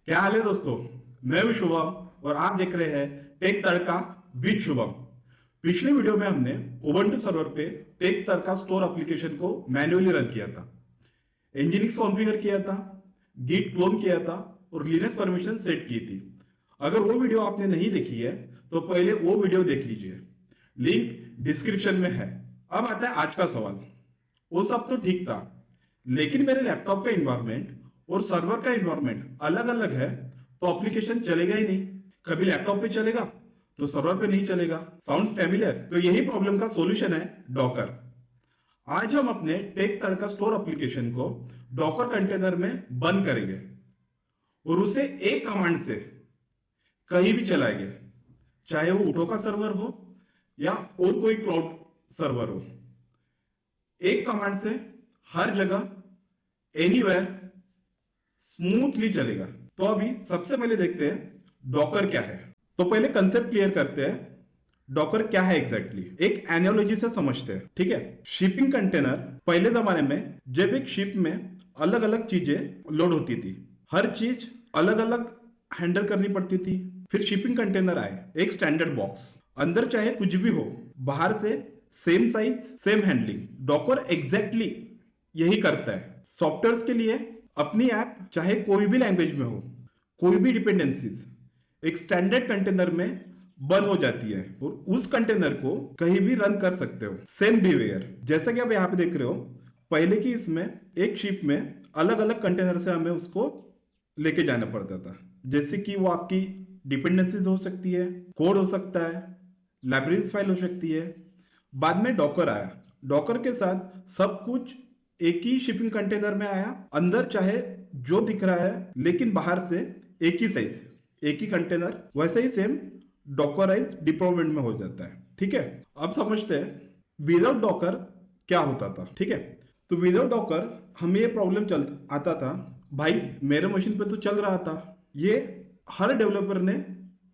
क्या हाल है दोस्तों। मैं हूं शुभम और आप देख रहे हैं टेक तड़का विद शुभम। पिछले वीडियो में हमने उबंटू सर्वर पे टेक तड़का स्टोर एप्लीकेशन को मैन्युअली रन किया था, एनजीनिक्स कॉन्फ़िगर किया था, गिट क्लोन किया था और लिनक्स परमिशन सेट की थी। अगर वो वीडियो आपने नहीं देखी है तो पहले वो वीडियो देख लीजिए, लिंक डिस्क्रिप्शन में है। अब आता है आज का सवाल। वो सब तो ठीक था, लेकिन मेरे लैपटॉप का इन्वायरमेंट और सर्वर का इन्वायरमेंट अलग अलग है, तो एप्लीकेशन चलेगा ही नहीं। कभी लैपटॉप पे चलेगा तो सर्वर पे नहीं चलेगा। Sounds familiar? तो यही प्रॉब्लम का सॉल्यूशन है डॉकर। आज हम अपने टेक तड़का स्टोर एप्लीकेशन को डॉकर कंटेनर में बंद करेंगे और उसे एक कमांड से कहीं भी चलाएंगे, चाहे वो उठो का सर्वर हो या और कोई क्लाउड सर्वर हो। एक कमांड से हर जगह एनीवेयर स्मूथली चलेगा। तो अभी सबसे पहले देखते हैं डॉकर क्या है। तो पहले कंसेप्ट क्लियर करते हैं, डॉकर क्या है एग्जैक्टली। एक एनालॉजी से समझते हैं, ठीक है। शिपिंग कंटेनर पहले जमाने में जब एक शिप में अलग अलग चीजें लोड होती थी, हर चीज अलग अलग हैंडल करनी पड़ती थी। फिर शिपिंग कंटेनर आए, एक स्टैंडर्ड बॉक्स, अंदर चाहे कुछ भी हो, बाहर से same size same handling. Docker exactly यही करता है। सॉफ्टवेयर के लिए अपनी ऐप चाहे कोई भी लैंग्वेज में हो, कोई भी डिपेंडेंसीज एक स्टैंडर्ड कंटेनर में बंद हो जाती है और उस कंटेनर को कहीं भी रन कर सकते हो। सेम बिहेवियर जैसा कि आप यहाँ पे देख रहे हो, पहले की इसमें एक शिप में अलग अलग कंटेनर से हमें उसको लेके जाना पड़ता था। जैसे कि वो आपकी डिपेंडेंसीज हो सकती है, कोड हो सकता है, लाइब्रेरीज फाइल हो सकती है। बाद में डॉकर आया, डॉकर के साथ सब कुछ एक ही शिपिंग कंटेनर में आया। अंदर चाहे जो दिख रहा है, लेकिन बाहर से एक ही साइज एक ही कंटेनर, वैसे ही सेम डॉकराइज डिप्लॉयमेंट में हो जाता है, ठीक है। अब समझते हैं विदाउट डॉकर क्या होता था, ठीक है। तो विदाउट डॉकर हमें ये प्रॉब्लम चल आता था, भाई मेरे मशीन पे तो चल रहा था। ये हर डेवलपर ने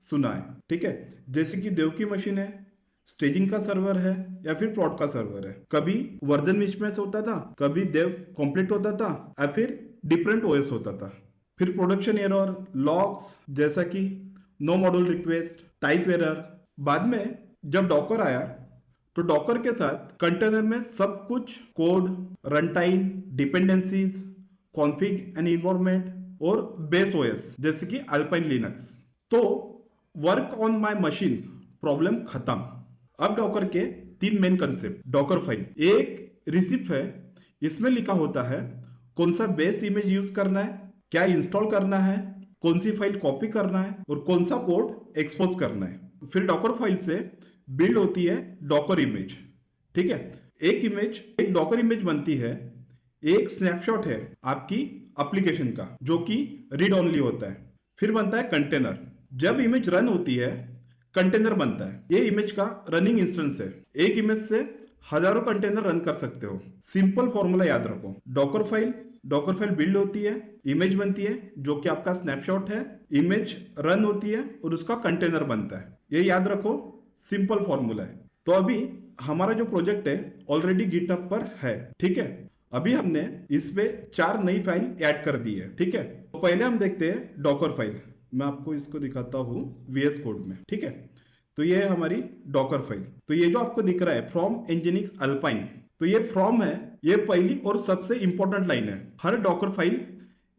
सुना है, ठीक है। जैसे कि देव की मशीन है, स्टेजिंग का सर्वर है या फिर प्रोड का सर्वर है। कभी वर्जन मिसमैच होता था, कभी देव कंप्लीट होता था या फिर डिफरेंट ओएस होता था। फिर प्रोडक्शन एरर, लॉग्स जैसा कि no module request, type error. बाद में जब डॉकर आया तो डॉकर के साथ कंटेनर में सब कुछ code, run time, dependencies, config and environment और बेस ओएस जैसे कि अल्पाइन लिनक्स। तो work on my machine problem खत्म। अब डॉकर के तीन मेन कंसेप्ट। डॉकर फाइल एक रिसिप्ट है, इसमें लिखा होता है कौन सा बेस इमेज यूज करना है, क्या इंस्टॉल करना है, कौन सी फाइल कॉपी करना है और कौन सा पोर्ट एक्सपोज करना है। फिर डॉकर फाइल से बिल्ड होती है डॉकर इमेज, ठीक है। एक डॉकर इमेज बनती है, एक स्नैपशॉट है आपकी एप्लीकेशन का जो कि रीड ओनली होता है। फिर बनता है कंटेनर, जब इमेज रन होती है कंटेनर बनता है। ये इमेज का रनिंग इंस्टेंस है, एक इमेज से हजारों कंटेनर रन कर सकते हो। सिंपल फॉर्मूला याद रखो, डॉकर फाइल बिल्ड होती है, इमेज बनती है जो कि आपका स्नैपशॉट है, इमेज रन होती है और उसका कंटेनर बनता है। ये याद रखो, सिंपल फॉर्मूला है। तो अभी हमारा जो प्रोजेक्ट है ऑलरेडी गिटहब पर है, ठीक है। अभी हमने इस पे 4 नई फाइल ऐड कर दी है, ठीक है। तो पहले हम देखते हैं डॉकर फाइल। मैं आपको इसको दिखाता हूं VS कोड में, ठीक है। तो ये है हमारी डॉकर फाइल। तो ये जो आपको दिख रहा है फ्रॉम एनजीनिक्स अल्पाइन, तो ये फ्रॉम है, ये पहली और सबसे इंपॉर्टेंट लाइन है। हर डॉकर फाइल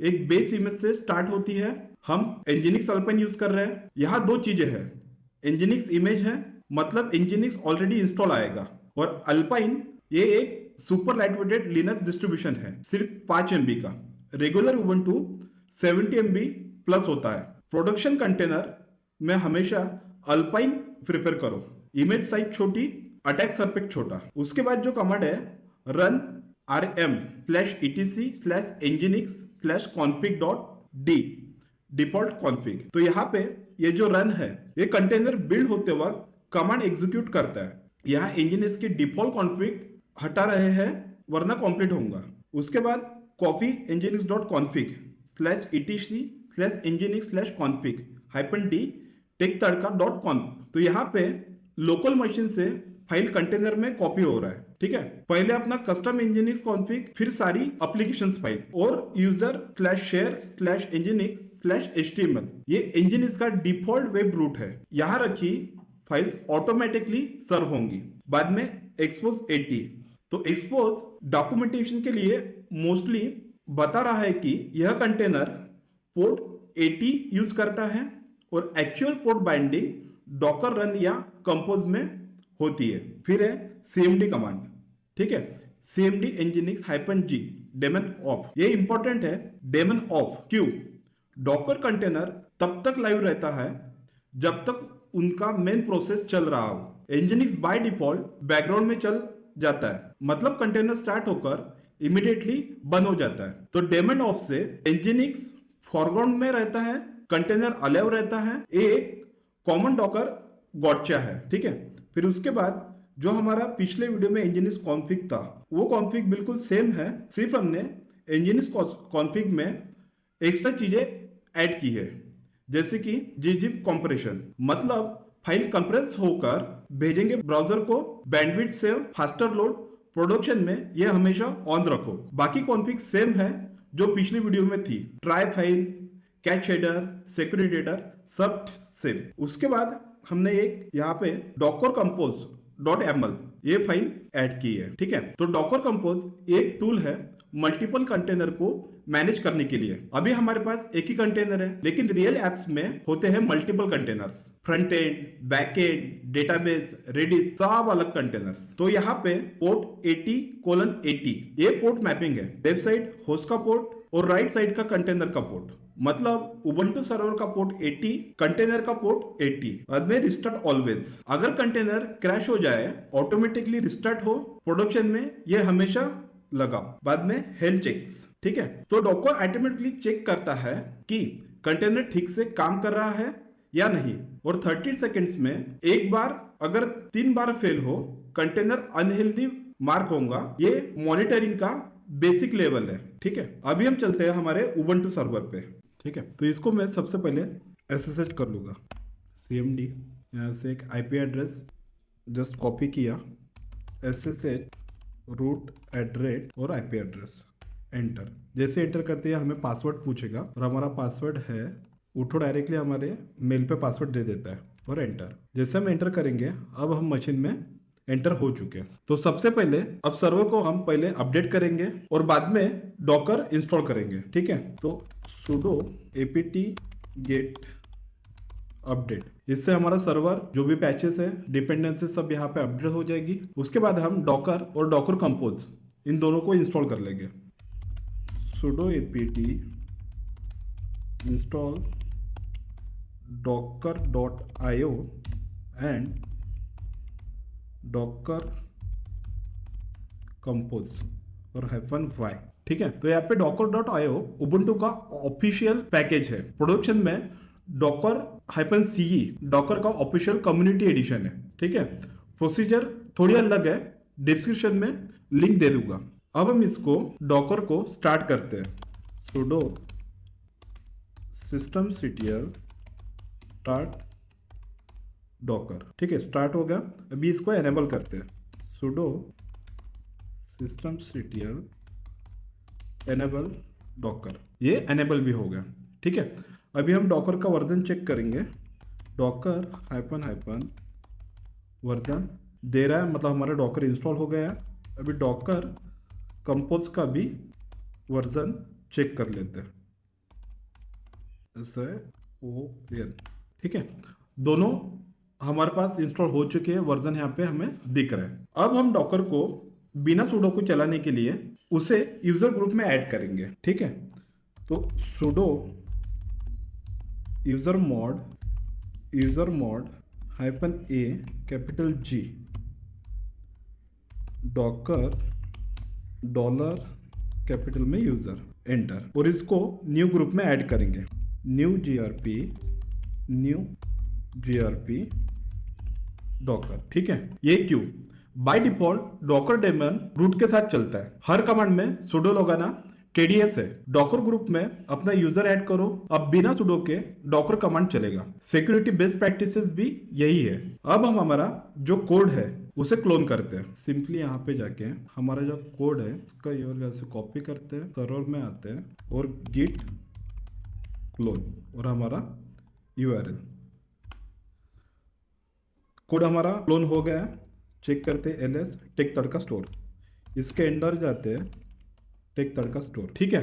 एक बेस इमेज से स्टार्ट होती है। हम एनजीनिक्स अल्पाइन यूज कर रहे हैं। यहाँ दो चीजें हैं, एनजीनिक्स इमेज है मतलब एनजीनिक्स ऑलरेडी इंस्टॉल आएगा, और अल्पाइन ये एक सुपर लाइटवेटेड लिनक्स डिस्ट्रीब्यूशन है, सिर्फ 5 MB का। रेगुलर उबंटू 70 MB प्लस होता है। प्रोडक्शन कंटेनर में हमेशा अल्पाइन प्रिपेयर करो, इमेज साइज छोटी, अटैक सरफेस छोटा। उसके बाद जो कमांड है रन rm/etc/nginx/config.d डिफॉल्ट कॉन्फ़िग। तो यहाँ पे ये जो रन है ये कंटेनर बिल्ड होते वक्त कमांड एग्जीक्यूट करता है। यहाँ nginx की डिफॉल्ट कॉन्फ़िग हटा रहे हैं वरना कंप्लीट होगा। उसके बाद कॉपी nginx.config/etc/nginx/config-d टेकतड़का.conf। तो यहाँ पे लोकल मशीन से फाइल कंटेनर में कॉपी हो रहा है, ठीक है। पहले अपना कस्टम nginx कॉन्फ़िग, फिर सारी एप्लीकेशंस फाइल और user/share/nginx/html। ये nginx का डिफॉल्ट वेब रूट है। यहाँ रखी फाइल्स ऑटोमेटिकली सर्व होंगी। बाद में एक्सपोज 80। तो एक्सपोज डॉक्यूमेंटेशन के लिए मोस्टली बता रहा है कि यह कंटेनर पोर्ट 80 यूज करता है और actual port binding Docker run या कंपोज में होती है। फिर है cmd कमांड, ठीक है, cmd nginx -g daemon off। ये इंपॉर्टेंट है, daemon off क्यों? डॉकर कंटेनर तब तक लाइव रहता है जब तक उनका मेन प्रोसेस चल रहा हो। nginx बाय डिफॉल्ट बैकग्राउंड में चल जाता है, मतलब कंटेनर स्टार्ट होकर इमीडिएटली बंद हो जाता है। तो daemon off से nginx फॉरग्राउंड में रहता है, कंटेनर अलाइव रहता है। एक कॉमन डॉकर गॉटचा है, ठीक है। फिर उसके बाद जो हमारा पिछले वीडियो में nginx कॉन्फ़िग था, वो कॉन्फ़िग बिल्कुल सेम है, सिर्फ हमने nginx कॉन्फ़िग में एक्स्ट्रा चीजें ऐड की है, जैसे कि gzip कंप्रेशन, मतलब फाइल कंप्रेस होकर भेजेंगे ब्राउजर को, बैंडविड्थ से फास्टर लोड, प्रोडक्शन में ये हमेशा ऑन रखो। बाकी कॉन्फ़िग सेम है जो पिछली वीडियो में थी, try file, catch header, security header, सब सेम। उसके बाद हमने एक यहाँ पे docker compose.ml ये फाइल ऐड की है, ठीक है। तो docker compose एक टूल है मल्टीपल कंटेनर को मैनेज करने के लिए। अभी हमारे पास एक ही कंटेनर है, लेकिन रियल एप्स में होते हैं multiple containers, front end, back end, database, Redis, सब अलग कंटेनर्स। तो यहाँ पे पोर्ट 80:80 ये पोर्ट मैपिंग है, लेफ्ट साइड होस्ट का पोर्ट और राइट साइड का कंटेनर का पोर्ट, मतलब उबंटू सर्वर का पोर्ट 80, कंटेनर का पोर्ट 80। बाद में रिस्टार्ट ऑलवेज, अगर कंटेनर क्रैश हो जाए ऑटोमेटिकली रिस्टार्ट हो, प्रोडक्शन में ये हमेशा लगा। बाद में हेल्थ चेक्स, ठीक है। तो डॉकर ऑटोमेटिकली चेक करता है कि कंटेनर ठीक से काम कर रहा है या नहीं, और 30 सेकेंड्स में एक बार, अगर 3 बार फेल हो कंटेनर अनहेल्दी मार्क होगा। ये मॉनिटरिंग का बेसिक लेवल है, ठीक है। अभी हम चलते हैं हमारे उबंटू सर्वर पे, ठीक है। तो इसको मैं सबसे पहले SSH कर लूंगा, cmd, यहाँ से एक IP एड्रेस जस्ट कॉपी किया, SSH रूट एड्रेस और IP एड्रेस, एंटर। जैसे एंटर करते हैं हमें पासवर्ड पूछेगा और हमारा पासवर्ड है, उठो डायरेक्टली हमारे मेल पे पासवर्ड दे देता है और एंटर। जैसे हम एंटर करेंगे, अब हम मशीन में एंटर हो चुके हैं। तो सबसे पहले अब सर्वर को हम पहले अपडेट करेंगे और बाद में डॉकर इंस्टॉल करेंगे, ठीक है। तो sudo apt get अपडेट, इससे हमारा सर्वर जो भी पैचेस है, डिपेंडेंसी सब यहाँ पे अपडेट हो जाएगी। उसके बाद हम डॉकर और डॉकर कंपोज इन दोनों को इंस्टॉल कर लेंगे। sudo apt install docker.io and docker compose और -y, ठीक है। तो यहाँ पे docker.io उबुंटू का ऑफिशियल पैकेज है। प्रोडक्शन में docker-ce डॉकर का ऑफिशियल कम्युनिटी एडिशन है, ठीक है। प्रोसीजर थोड़ी अलग है, डिस्क्रिप्शन में लिंक दे दूंगा। अब हम इसको डॉकर को स्टार्ट करते हैं। sudo systemctl start डॉकर, ठीक है, स्टार्ट हो गया। अभी इसको एनेबल करते हैं, sudo systemctl enable डॉकर, ये एनेबल भी हो गया, ठीक है। अभी हम डॉकर का वर्जन चेक करेंगे, डॉकर -- वर्जन दे रहा है, मतलब हमारा डॉकर इंस्टॉल हो गया है। अभी डॉकर कंपोज का भी वर्जन चेक कर लेते हैं, SON, ठीक है। दोनों हमारे पास इंस्टॉल हो चुके हैं, वर्जन यहाँ पे हमें दिख रहा है। अब हम डॉकर को बिना sudo को चलाने के लिए उसे यूजर ग्रुप में ऐड करेंगे, ठीक है। तो sudo user mod -a capital G Docker dollar capital में यूजर, एंटर। और इसको न्यू ग्रुप में ऐड करेंगे, न्यू grp डॉकर, ठीक है। ये क्यों? By default Docker daemon root के साथ चलता है। हर कमांड में sudo लगाना KDS है। डॉकर ग्रुप में अपना यूजर ऐड करो, अब बिना sudo के डॉकर कमांड चलेगा। सिक्योरिटी बेस्ट प्रैक्टिसेस भी यही है। अब हम हमारा जो कोड है उसे क्लोन करते हैं। सिंपली यहाँ पे जाके हमारा जो कोड है उसका यूआरएल से कॉपी करते हैं, सर्वर में आते हैं और git क्लोन और हमारा यूआरएल कोड हमारा क्लोन हो गया है। चेक करते हैं ls टेक तड़का स्टोर, इसके अंदर जाते हैं टेक तड़का स्टोर। ठीक है,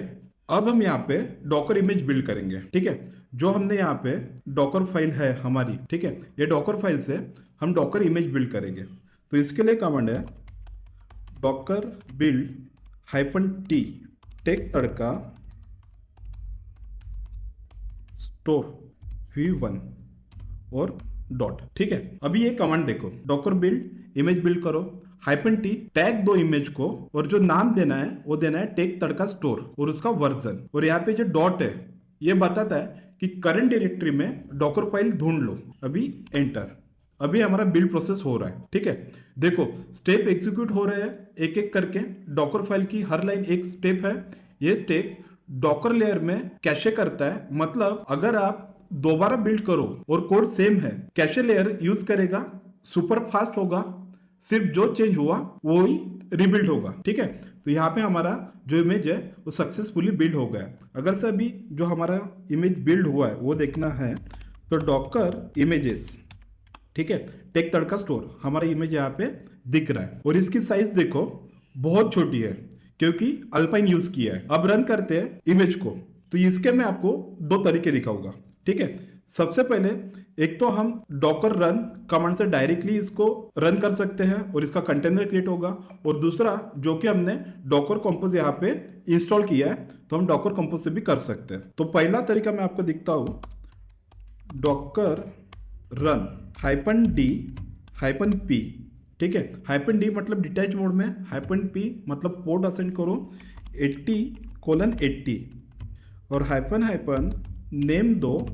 अब हम यहाँ पे डॉकर इमेज बिल्ड करेंगे। ठीक है, जो हमने यहाँ पे डॉकर फाइल है हमारी, ठीक है, ये डॉकर फाइल से हम डॉकर इमेज बिल्ड करेंगे। तो इसके लिए कमांड है डॉकर बिल्ड -t टेक तड़का स्टोर v1 और डॉट। ठीक है, अभी ये कमांड देखो, डॉकर बिल्ड इमेज बिल्ड करो -t टैग दो इमेज को और जो नाम देना है वो देना है टेक तड़का स्टोर और उसका वर्जन। और यहाँ पे जो डॉट है ये बताता है कि करंट डायरेक्टरी में डॉकर फाइल ढूंढ लो। अभी एंटर, अभी हमारा बिल्ड प्रोसेस हो रहा है। ठीक है, देखो स्टेप एग्जीक्यूट हो रहे हैं एक एक करके। डॉकर फाइल की हर लाइन एक स्टेप है। ये स्टेप डॉकर लेयर में कैशे करता है, मतलब अगर आप दोबारा बिल्ड करो और कोड सेम है, कैशे लेयर यूज करेगा, सुपर फास्ट होगा, सिर्फ जो चेंज हुआ वो ही रिबिल्ड होगा। ठीक है, तो यहाँ पे हमारा जो इमेज है वो सक्सेसफुली बिल्ड हो गया। अगर से अभी जो हमारा इमेज बिल्ड हुआ है वो देखना है तो डॉकर इमेजेस, ठीक है, टेक तड़का स्टोर, हमारा इमेज यहाँ पे दिख रहा है और इसकी साइज देखो बहुत छोटी है क्योंकि अल्पाइन यूज किया है। अब रन करते हैं इमेज को, तो इसके मैं आपको दो तरीके दिखाऊंगा। ठीक है, सबसे पहले एक तो हम डॉकर रन कमांड से डायरेक्टली इसको रन कर सकते हैं और इसका कंटेनर क्रिएट होगा, और दूसरा जो कि हमने डॉकर कंपोज यहाँ पे इंस्टॉल किया है तो हम डॉकर कंपोज से भी कर सकते हैं। तो पहला तरीका मैं आपको दिखता हूं, डॉकर रन -d-p। ठीक है, -d मतलब डिटैच मोड में, -p मतलब पोर्ट असाइन करो 80:80 और -- नेम दो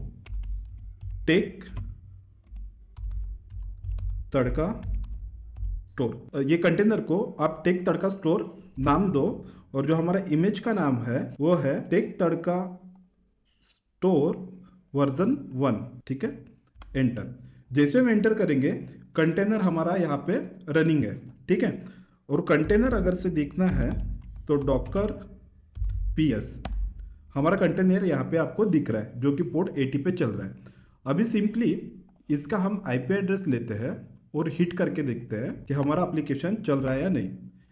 टेक तड़का स्टोर। ये कंटेनर को आप टेक तड़का स्टोर नाम दो और जो हमारा इमेज का नाम है वो है टेक तड़का स्टोर वर्जन 1। ठीक है, एंटर। जैसे हम एंटर करेंगे कंटेनर हमारा यहाँ पे रनिंग है। ठीक है, और कंटेनर अगर से देखना है तो डॉकर ps, हमारा कंटेनर यहाँ पे आपको दिख रहा है जो कि पोर्ट 80 पे चल रहा है। अभी सिंपली इसका हम IP एड्रेस लेते हैं और हिट करके देखते हैं कि हमारा एप्लीकेशन चल रहा है या नहीं।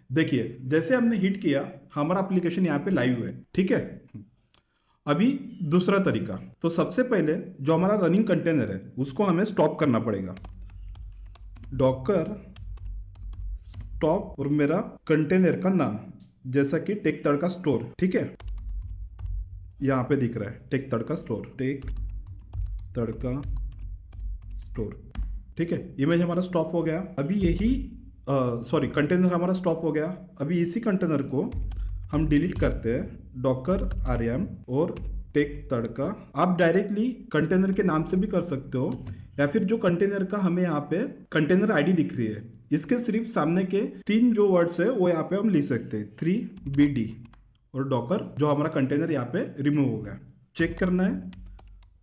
देखिए जैसे हमने हिट किया हमारा एप्लीकेशन यहाँ पे लाइव है। ठीक है, अभी दूसरा तरीका, तो सबसे पहले जो हमारा रनिंग कंटेनर है उसको हमें स्टॉप करना पड़ेगा। डॉकर स्टॉप और मेरा कंटेनर का नाम जैसा कि टेक तड़का स्टोर। ठीक है, यहाँ पे दिख रहा है टेक तड़का स्टोर, टेक तड़का स्टोर। ठीक है, इमेज हमारा स्टॉप हो गया। अभी यही कंटेनर हमारा स्टॉप हो गया। अभी इसी कंटेनर को हम डिलीट करते हैं डॉकर rm और टेक तड़का। आप डायरेक्टली कंटेनर के नाम से भी कर सकते हो या फिर जो कंटेनर का हमें यहाँ पे कंटेनर आईडी दिख रही है इसके सिर्फ सामने के 3 जो वर्ड्स है वो यहाँ पे हम लिख सकते हैं 3bd और डॉकर, जो हमारा कंटेनर यहाँ पे रिमूव हो गया। चेक करना है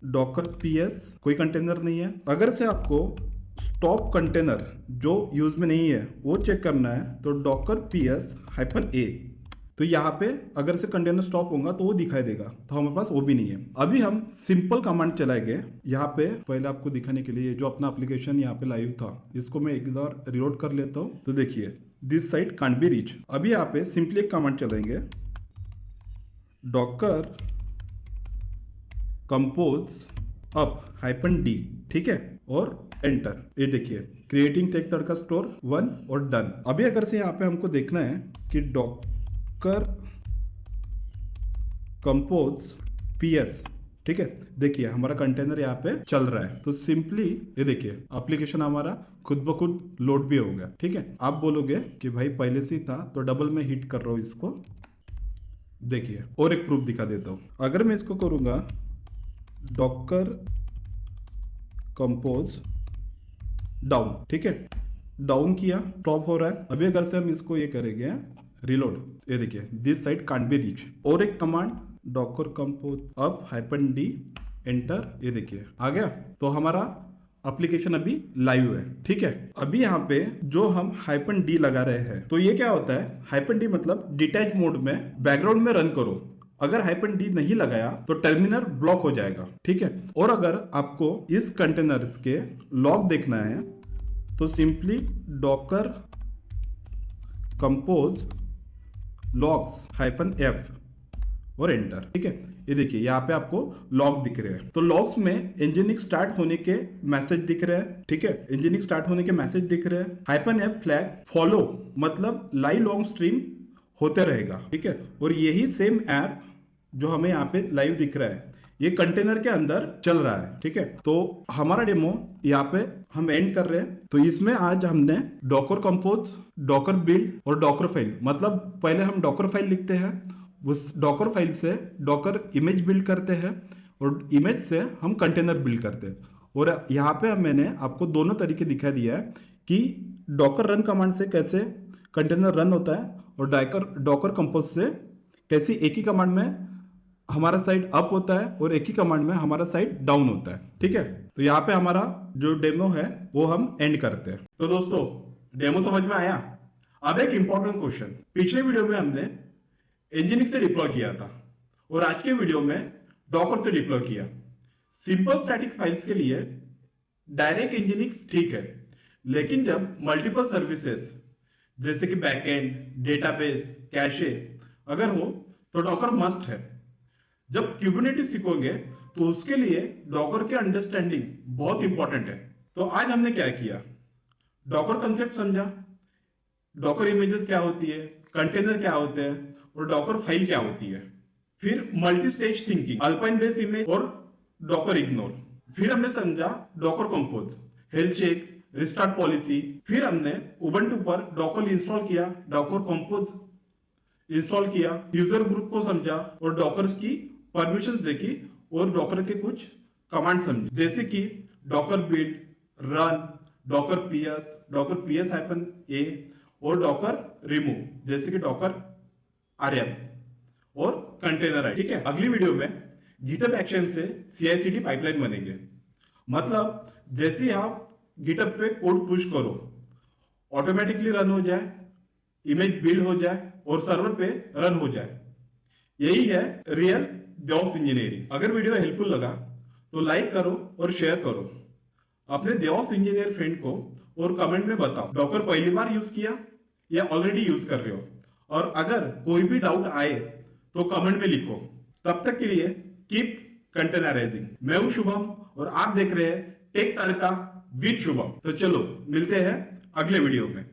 डॉकर ps, कोई कंटेनर नहीं है। अगर से आपको स्टॉप कंटेनर जो यूज में नहीं है वो चेक करना है तो डॉकर ps-a, तो यहाँ पे अगर से कंटेनर स्टॉप होगा तो वो दिखाई देगा, तो हमारे पास वो भी नहीं है। अभी हम सिंपल कमांड चलाएंगे यहाँ पे। पहले आपको दिखाने के लिए जो अपना एप्लीकेशन यहाँ पे लाइव था इसको मैं एक बार रिलोड कर लेता हूँ। तो देखिए this site can't be reach. अभी यहाँ पे सिंपली एक कमांड चलाएंगे डॉकर कंपोज अप -d। ठीक है, और एंटर। ये देखिए क्रिएटिंग टेक तड़का स्टोर 1 और डन। अभी अगर से यहाँ पे हमको देखना है कि डॉकर कंपोज ps, ठीक है, देखिए हमारा कंटेनर यहाँ पे चल रहा है। तो सिंपली ये देखिए एप्लीकेशन हमारा खुद ब खुद लोड भी हो गया। ठीक है, आप बोलोगे कि भाई पहले से ही था, तो डबल में हिट कर रहा हूँ इसको। देखिए और एक प्रूफ दिखा देता हूँ। अगर मैं इसको करूँगा डॉकर कंपोज डाउन, ठीक है, डाउन किया, टॉप हो रहा है। अभी अगर से हम इसको ये करेंगे रिलोड, ये देखिए this site can't be reach. और एक command Docker compose up -d, enter, ये देखिए आ गया। तो हमारा एप्लीकेशन अभी लाइव है। ठीक है, अभी यहाँ पे जो हम -d लगा रहे हैं, तो ये क्या होता है, -d मतलब डिटैच मोड में बैकग्राउंड में रन करो। अगर -d नहीं लगाया तो टर्मिनल ब्लॉक हो जाएगा। ठीक है, और अगर आपको इस कंटेनर्स के लॉग देखना है तो simply Docker compose logs -f और एंटर। ठीक है, ये देखिए यहाँ पे आपको लॉग दिख रहे हैं। तो लॉग्स में इंजीनियरिंग स्टार्ट होने के मैसेज दिख रहे हैं। ठीक है, इंजीनियरिंग स्टार्ट होने के मैसेज दिख रहे हैं। -f फ्लैग फॉलो मतलब लाइव लॉन्ग स्ट्रीम होते रहेगा। ठीक है, और यही सेम ऐप जो हमें यहाँ पे लाइव दिख रहा है, ये कंटेनर के अंदर चल रहा है। ठीक है, तो हमारा डेमो यहाँ पे हम एंड कर रहे हैं। तो इसमें आज हमने डॉकर कंपोज, डॉकर बिल्ड और डॉकर फाइल, मतलब पहले हम डॉकर फाइल लिखते हैं, उस डॉकर फाइल से डॉकर इमेज बिल्ड करते हैं और इमेज से हम कंटेनर बिल्ड करते हैं। और यहाँ पे मैंने आपको दोनों तरीके दिखा दिया है कि डॉकर रन कमांड से कैसे कंटेनर रन होता है और डॉकर कंपोज से कैसे एक ही कमांड में हमारा साइड अप होता है और एक ही कमांड में हमारा साइड डाउन होता है। ठीक है, तो यहाँ पे हमारा जो डेमो है वो हम एंड करते हैं। तो दोस्तों, डेमो समझ में आया? अब एक इंपॉर्टेंट क्वेश्चन, पिछले वीडियो में हमने इंजीनियरिंग से डिप्लॉय किया था और आज के वीडियो में डॉकर से डिप्लॉय किया। सिंपल स्टैटिक फाइल्स के लिए डायरेक्ट इंजीनियरिंग ठीक है, लेकिन जब मल्टीपल सर्विसेज जैसे कि बैकएंड, डेटाबेस, कैशे अगर हो तो डॉकर मस्ट है। जब क्यूबरनेटिस सीखोगे तो उसके लिए डॉकर के अंडरस्टैंडिंग बहुत इंपॉर्टेंट है। तो आज हमने क्या किया, डॉकर कंसेप्ट समझा, डॉकर इमेजेस क्या होती है, कंटेनर क्या होते हैं और डॉकर फाइल क्या होती है। फिर multi stage thinking, Alpine base image और डॉकर इग्नोर। फिर हमने समझा Docker compose, health check, restart policy. फिर हमने उबंटू पर डॉकर इंस्टॉल किया, डॉकर कंपोज इंस्टॉल किया, यूजर ग्रुप को समझा और डॉकर्स की परमिशंस देखी और डॉकर के कुछ कमांड समझे, जैसे कि Docker build, run, Docker PS -a और डॉकर रिमूव, जैसे कि डॉकर rm और कंटेनर है। ठीक है, अगली वीडियो में गिटहब एक्शन से CI/CD पाइपलाइन बनेंगे। मतलब जैसे ही आप गिटहब पे कोड पुश करो, ऑटोमेटिकली रन हो जाए, इमेज बिल्ड हो जाए और सर्वर पे रन हो जाए। यही है रियल DevOps इंजीनियरिंग। अगर वीडियो हेल्पफुल लगा तो लाइक करो और शेयर करो अपने DevOps इंजीनियर फ्रेंड को और कमेंट में बताओ डॉकर पहली बार यूज किया या ऑलरेडी यूज कर रहे हो। और अगर कोई भी डाउट आए तो कमेंट में लिखो। तब तक के लिए कीप कंटेनराइजिंग। मैं हूं शुभम और आप देख रहे हैं टेक तड़का विद शुभम। तो चलो मिलते हैं अगले वीडियो में।